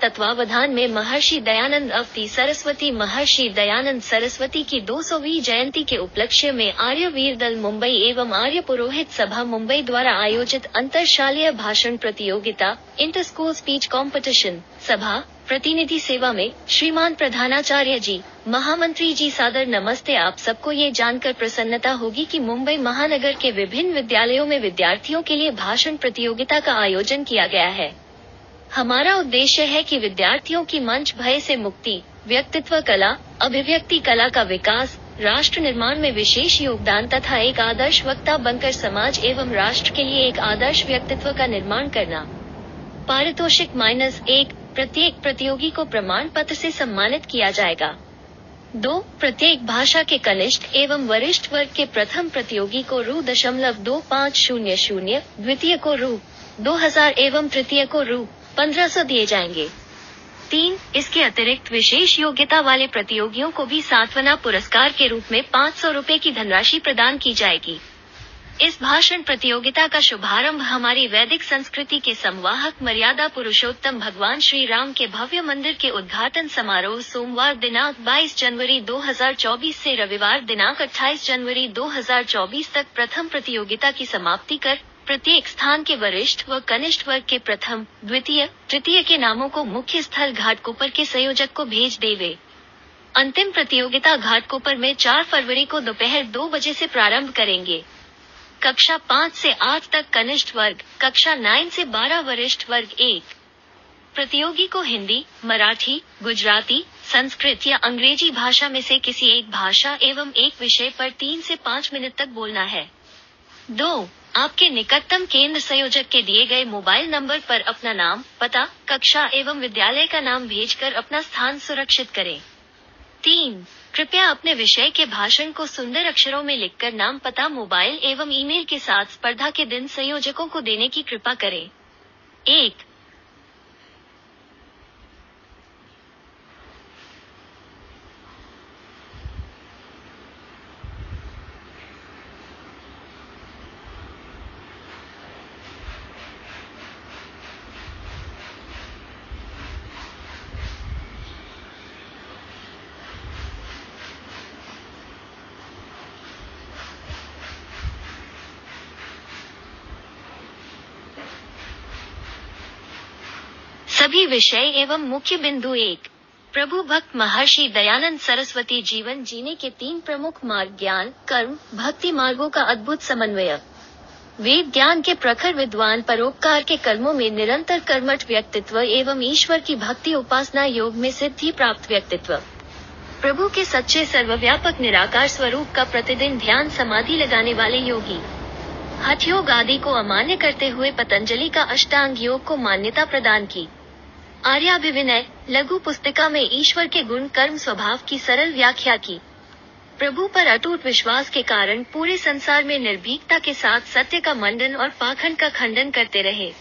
तत्वावधान में महर्षि दयानंद अवधि सरस्वती महर्षि दयानंद सरस्वती की 200वीं जयंती के उपलक्ष्य में आर्य वीर दल मुंबई एवं आर्य पुरोहित सभा मुंबई द्वारा आयोजित अंतरशालीय भाषण प्रतियोगिता इंटर स्कूल स्पीच कॉम्पिटिशन सभा प्रतिनिधि सेवा में श्रीमान प्रधानाचार्य जी, महामंत्री जी सादर नमस्ते। आप सबको ये जानकर प्रसन्नता होगी कि मुंबई महानगर के विभिन्न विद्यालयों में विद्यार्थियों के लिए भाषण प्रतियोगिता का आयोजन किया गया है। हमारा उद्देश्य है कि विद्यार्थियों की मंच भय से मुक्ति, व्यक्तित्व कला, अभिव्यक्ति कला का विकास, राष्ट्र निर्माण में विशेष योगदान तथा एक आदर्श वक्ता बनकर समाज एवं राष्ट्र के लिए एक आदर्श व्यक्तित्व का निर्माण करना। पारितोषिक -1, प्रत्येक प्रतियोगी को प्रमाण पत्र से सम्मानित किया जाएगा। 2, प्रत्येक भाषा के कनिष्ठ एवं वरिष्ठ वर्ग के प्रथम प्रतियोगी को Rs.2500, द्वितीय को Rs.2000 एवं तृतीय को Rs.1500 दिए जाएंगे। 3, इसके अतिरिक्त विशेष योग्यता वाले प्रतियोगियों को भी सांत्वना पुरस्कार के रूप में 500 रुपए की धनराशि प्रदान की जाएगी। इस भाषण प्रतियोगिता का शुभारंभ हमारी वैदिक संस्कृति के संवाहक मर्यादा पुरुषोत्तम भगवान श्री राम के भव्य मंदिर के उद्घाटन समारोह सोमवार दिनांक 22 जनवरी 2024 से रविवार दिनांक 28 जनवरी 2024 तक प्रथम प्रतियोगिता की समाप्ति कर प्रत्येक स्थान के वरिष्ठ व कनिष्ठ वर्ग के प्रथम, द्वितीय, तृतीय के नामों को मुख्य स्थल घाटकोपर के संयोजक को भेज देवे। अंतिम प्रतियोगिता घाटकोपर में 4 फरवरी को दोपहर 2 बजे से प्रारंभ करेंगे। कक्षा 5 से 8 तक कनिष्ठ वर्ग, कक्षा 9 से 12 वरिष्ठ वर्ग 1। प्रतियोगी को हिंदी, मराठी, गुजराती, संस्कृत या अंग्रेजी भाषा में से किसी एक भाषा एवं एक विषय पर 3 से 5 मिनट तक बोलना है। 2, आपके निकटतम केंद्र संयोजक के दिए गए मोबाइल नंबर पर अपना नाम, पता, कक्षा एवं विद्यालय का नाम भेजकर अपना स्थान सुरक्षित करें। 3, कृपया अपने विषय के भाषण को सुंदर अक्षरों में लिखकर नाम, पता, मोबाइल एवं ईमेल के साथ स्पर्धा के दिन संयोजकों को देने की कृपा करें। 1, सभी विषय एवं मुख्य बिंदु। 1, प्रभु भक्त महर्षि दयानंद सरस्वती जीवन जीने के 3 प्रमुख मार्ग, ज्ञान, कर्म, भक्ति मार्गों का अद्भुत समन्वय। वेद ज्ञान के प्रखर विद्वान, परोपकार के कर्मों में निरंतर कर्मठ व्यक्तित्व एवं ईश्वर की भक्ति उपासना योग में सिद्धि प्राप्त व्यक्तित्व। प्रभु के सच्चे सर्वव्यापक निराकार स्वरूप का प्रतिदिन ध्यान समाधि लगाने वाले योगी। हठ योग आदि को अमान्य करते हुए पतंजलि का अष्टांग योग को मान्यता प्रदान की। आर्याभिविनय लघु पुस्तिका में ईश्वर के गुण, कर्म, स्वभाव की सरल व्याख्या की। प्रभु पर अटूट विश्वास के कारण पूरे संसार में निर्भीकता के साथ सत्य का मंडन और पाखंड का खंडन करते रहे।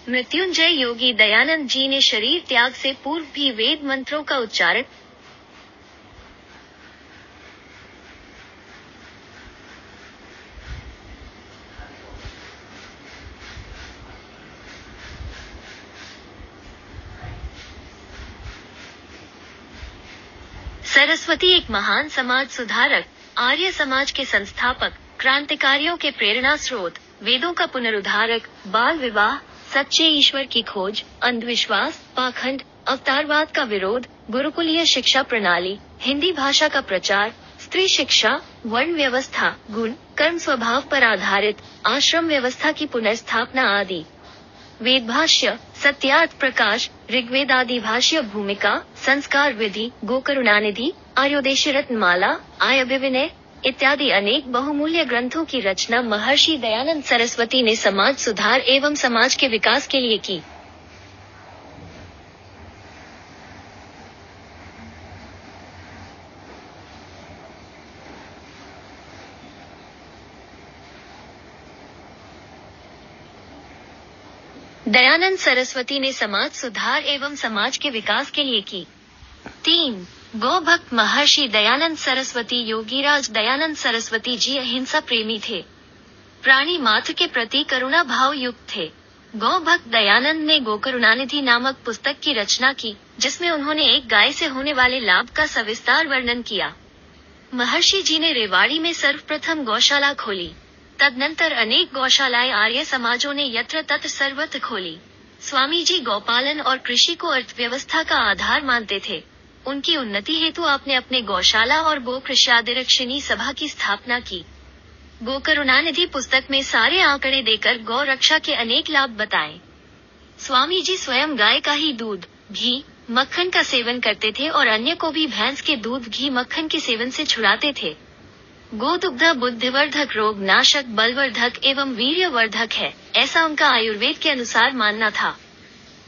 मृत्युंजय योगी दयानंद जी ने शरीर त्याग से पूर्व भी वेद मंत्रों का उच्चारण सरस्वती एक महान समाज सुधारक, आर्य समाज के संस्थापक, क्रांतिकारियों के प्रेरणा स्रोत, वेदों का पुनरुद्धारक, बाल विवाह, सच्चे ईश्वर की खोज, अंधविश्वास, पाखंड, अवतारवाद का विरोध, गुरुकुलीय शिक्षा प्रणाली, हिंदी भाषा का प्रचार, स्त्री शिक्षा, वर्ण व्यवस्था, गुण, कर्म स्वभाव पर आधारित आश्रम व्यवस्था की पुनर्स्थापना आदि। वेद भाष्य, सत्यार्थ प्रकाश, ऋग्वेद आदि भाष्य भूमिका, संस्कार विधि, गोकरुणानिधि, आर्योदेश रत्नमाला, आय अभिविनय इत्यादि अनेक बहुमूल्य ग्रंथों की रचना महर्षि दयानंद सरस्वती ने समाज सुधार एवं समाज के विकास के लिए की। दयानंद सरस्वती ने समाज सुधार एवं समाज के विकास के लिए की। 3, गौ भक्त महर्षि दयानंद सरस्वती योगीराज दयानंद सरस्वती जी अहिंसा प्रेमी थे। प्राणी मात्र के प्रति करुणा भाव युक्त थे। गौ भक्त दयानंद ने गोकरुणानिधि नामक पुस्तक की रचना की, जिसमें उन्होंने एक गाय से होने वाले लाभ का सविस्तार वर्णन किया। महर्षि जी ने रेवाड़ी में सर्वप्रथम गौशाला खोली। तदनंतर अनेक गौशालाएं आर्य समाजों ने यत्र तत्र सर्वत्र खोली। स्वामी जी गौपालन और कृषि को अर्थव्यवस्था का आधार मानते थे। उनकी उन्नति हेतु आपने अपने गौशाला और गो कृष्यादिरक्षिणी सभा की स्थापना की। गोकरुणानिधि पुस्तक में सारे आंकड़े देकर गौ रक्षा के अनेक लाभ बताए। स्वामी जी स्वयं गाय का ही दूध, घी, मक्खन का सेवन करते थे और अन्य को भी भैंस के दूध, घी, मक्खन के सेवन से छुड़ाते थे। गोदुग्ध बुद्धिवर्धक, रोग नाशक, बलवर्धक एवं वीर्यवर्धक है, ऐसा उनका आयुर्वेद के अनुसार मानना था।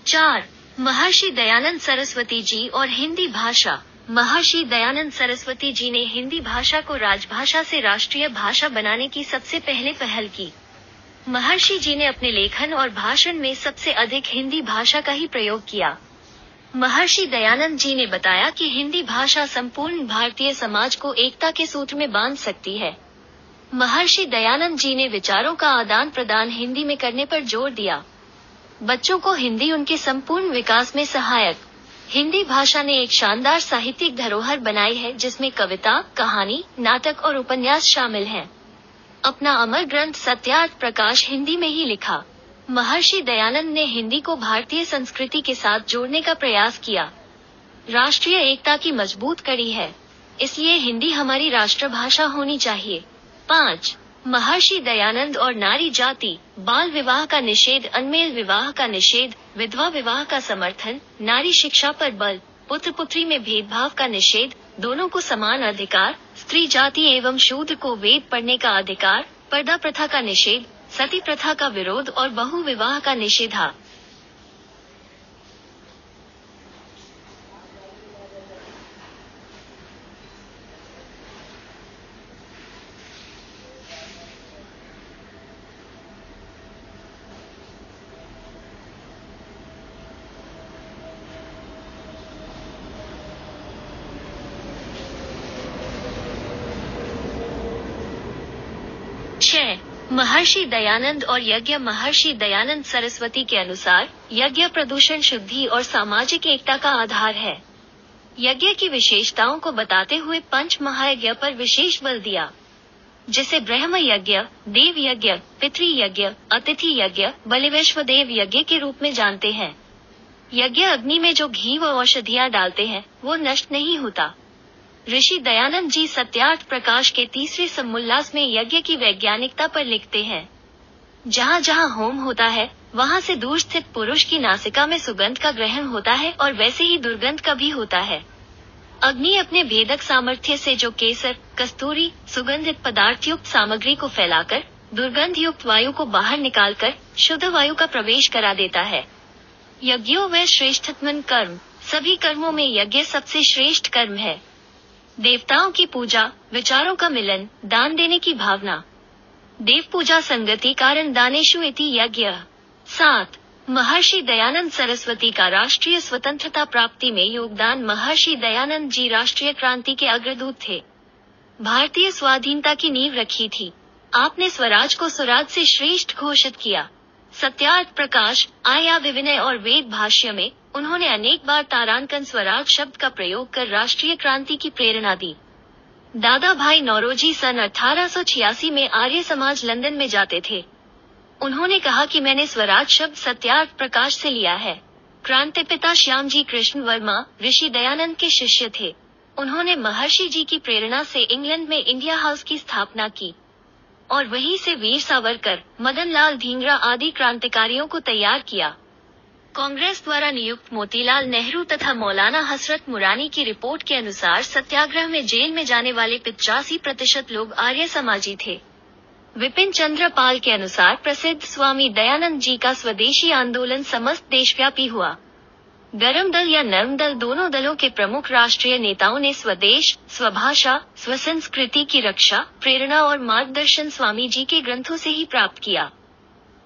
4. महर्षि दयानंद सरस्वती जी और हिंदी भाषा। महर्षि दयानंद सरस्वती जी ने हिंदी भाषा को राजभाषा से राष्ट्रीय भाषा बनाने की सबसे पहले पहल की। महर्षि जी ने अपने लेखन और भाषण में सबसे अधिक हिंदी भाषा का ही प्रयोग किया। महर्षि दयानंद जी ने बताया कि हिंदी भाषा संपूर्ण भारतीय समाज को एकता के सूत्र में बांध सकती है। महर्षि दयानंद जी ने विचारों का आदान प्रदान हिंदी में करने पर जोर दिया। बच्चों को हिंदी उनके संपूर्ण विकास में सहायक। हिंदी भाषा ने एक शानदार साहित्यिक धरोहर बनाई है, जिसमें कविता, कहानी, नाटक और उपन्यास शामिल हैं। अपना अमर ग्रंथ सत्यार्थ प्रकाश हिंदी में ही लिखा। महर्षि दयानंद ने हिंदी को भारतीय संस्कृति के साथ जोड़ने का प्रयास किया। राष्ट्रीय एकता की मजबूत कड़ी है, इसलिए हिंदी हमारी राष्ट्रभाषा होनी चाहिए। 5. महर्षि दयानंद और नारी जाति। बाल विवाह का निषेध, अनमेल विवाह का निषेध, विधवा विवाह का समर्थन, नारी शिक्षा पर बल, पुत्र पुत्री में भेदभाव का निषेध, दोनों को समान अधिकार, स्त्री जाति एवं शूद्र को वेद पढ़ने का अधिकार, पर्दा प्रथा का निषेध, सती प्रथा का विरोध और बहु विवाह का निषेधा। महर्षि दयानंद और यज्ञ। महर्षि दयानंद सरस्वती के अनुसार यज्ञ प्रदूषण, शुद्धि और सामाजिक एकता का आधार है। यज्ञ की विशेषताओं को बताते हुए पंच महायज्ञ पर विशेष बल दिया, जिसे ब्रह्म यज्ञ, देव यज्ञ, पितृ यज्ञ, अतिथि यज्ञ, बलिवैश्वदेव यज्ञ के रूप में जानते हैं। यज्ञ अग्नि में जो घी व औषधियां डालते हैं, वो नष्ट नहीं होता। ऋषि दयानंद जी सत्यार्थ प्रकाश के तीसरे समुल्लास में यज्ञ की वैज्ञानिकता पर लिखते हैं। जहाँ जहाँ होम होता है, वहाँ से दूर स्थित पुरुष की नासिका में सुगंध का ग्रहण होता है और वैसे ही दुर्गंध का भी होता है। अग्नि अपने भेदक सामर्थ्य से जो केसर, कस्तूरी, सुगंधित पदार्थ युक्त सामग्री को फैलाकर दुर्गंध युक्त वायु को बाहर निकालकर शुद्ध वायु का प्रवेश करा देता है। यज्ञो व श्रेष्ठतम कर्म। सभी कर्मों में यज्ञ सबसे श्रेष्ठ कर्म है। देवताओं की पूजा, विचारों का मिलन, दान देने की भावना। देव पूजा संगति कारण दानेषु इति यज्ञ। 7. महर्षि दयानंद सरस्वती का राष्ट्रीय स्वतंत्रता प्राप्ति में योगदान। महर्षि दयानंद जी राष्ट्रीय क्रांति के अग्रदूत थे। भारतीय स्वाधीनता की नींव रखी थी। आपने स्वराज को स्वराज से श्रेष्ठ घोषित किया। सत्यार्थ प्रकाश, आया विविनय और वेद भाष्य में उन्होंने अनेक बार तारांकन स्वराज शब्द का प्रयोग कर राष्ट्रीय क्रांति की प्रेरणा दी। दादा भाई नौरोजी सन 1886 में आर्य समाज लंदन में जाते थे। उन्होंने कहा कि मैंने स्वराज शब्द सत्यार्थ प्रकाश से लिया है। क्रांति पिता श्यामजी कृष्ण वर्मा ऋषि दयानंद के शिष्य थे। उन्होंने महर्षि जी की प्रेरणा से इंग्लैंड में इंडिया हाउस की स्थापना की और वहीं से वीर सावरकर, मदन लाल धींगरा आदि क्रांतिकारियों को तैयार किया। कांग्रेस द्वारा नियुक्त मोतीलाल नेहरू तथा मौलाना हसरत मुरानी की रिपोर्ट के अनुसार सत्याग्रह में जेल में जाने वाले 85% लोग आर्य समाजी थे। विपिन चंद्र पाल के अनुसार प्रसिद्ध स्वामी दयानंद जी का स्वदेशी आंदोलन समस्त देशव्यापी हुआ। गरम दल या नरम दल दोनों दलों के प्रमुख राष्ट्रीय नेताओं ने स्वदेश, स्वभाषा, स्वसंस्कृति की रक्षा, प्रेरणा और मार्गदर्शन स्वामी जी के ग्रंथों से ही प्राप्त किया।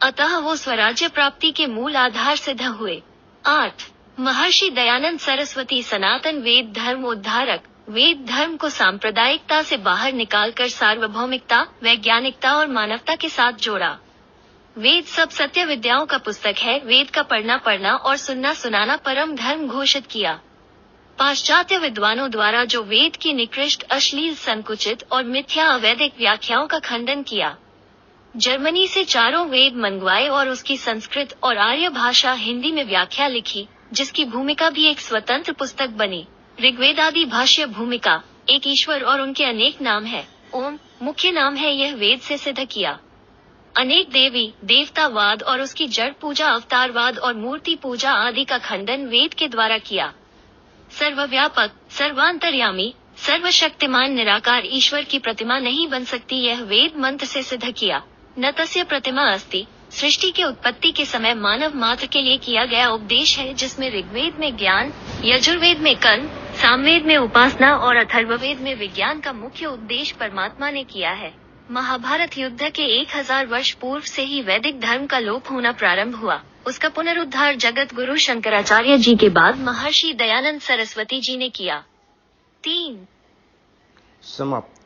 अतः वो स्वराज्य प्राप्ति के मूल आधार सिद्ध हुए। 8. महर्षि दयानंद सरस्वती सनातन वेद धर्म उद्धारक। वेद धर्म को सांप्रदायिकता से बाहर निकालकर सार्वभौमिकता, वैज्ञानिकता और मानवता के साथ जोड़ा। वेद सब सत्य विद्याओं का पुस्तक है। वेद का पढ़ना और सुनना सुनाना परम धर्म घोषित किया। पाश्चात्य विद्वानों द्वारा जो वेद की निकृष्ट, अश्लील, संकुचित और मिथ्या अवैधिक व्याख्याओं का खंडन किया। जर्मनी से 4 वेद मंगवाए और उसकी संस्कृत और आर्य भाषा हिंदी में व्याख्या लिखी, जिसकी भूमिका भी एक स्वतंत्र पुस्तक बनी। ऋग्वेद आदि भाष्य भूमिका, एक ईश्वर और उनके अनेक नाम है, ओम मुख्य नाम है, यह वेद से सिद्ध किया। अनेक देवी देवतावाद और उसकी जड़ पूजा, अवतारवाद और मूर्ति पूजा आदि का खंडन वेद के द्वारा किया। सर्वव्यापक, सर्वांतर्यामी, सर्वशक्तिमान निराकार ईश्वर की प्रतिमा नहीं बन सकती, यह वेद मंत्र से सिद्ध किया। न तस्य प्रतिमा अस्ति, सृष्टि के उत्पत्ति के समय मानव मात्र के लिए किया गया उपदेश है, जिसमें ऋग्वेद में ज्ञान, यजुर्वेद में कर्म, सामवेद में उपासना और अथर्ववेद में विज्ञान का मुख्य उपदेश परमात्मा ने किया है। महाभारत युद्ध के 1000 वर्ष पूर्व से ही वैदिक धर्म का लोप होना प्रारंभ हुआ। उसका पुनरुद्धार जगत गुरु शंकराचार्य जी के बाद महर्षि दयानंद सरस्वती जी ने किया। 3 समाप्त।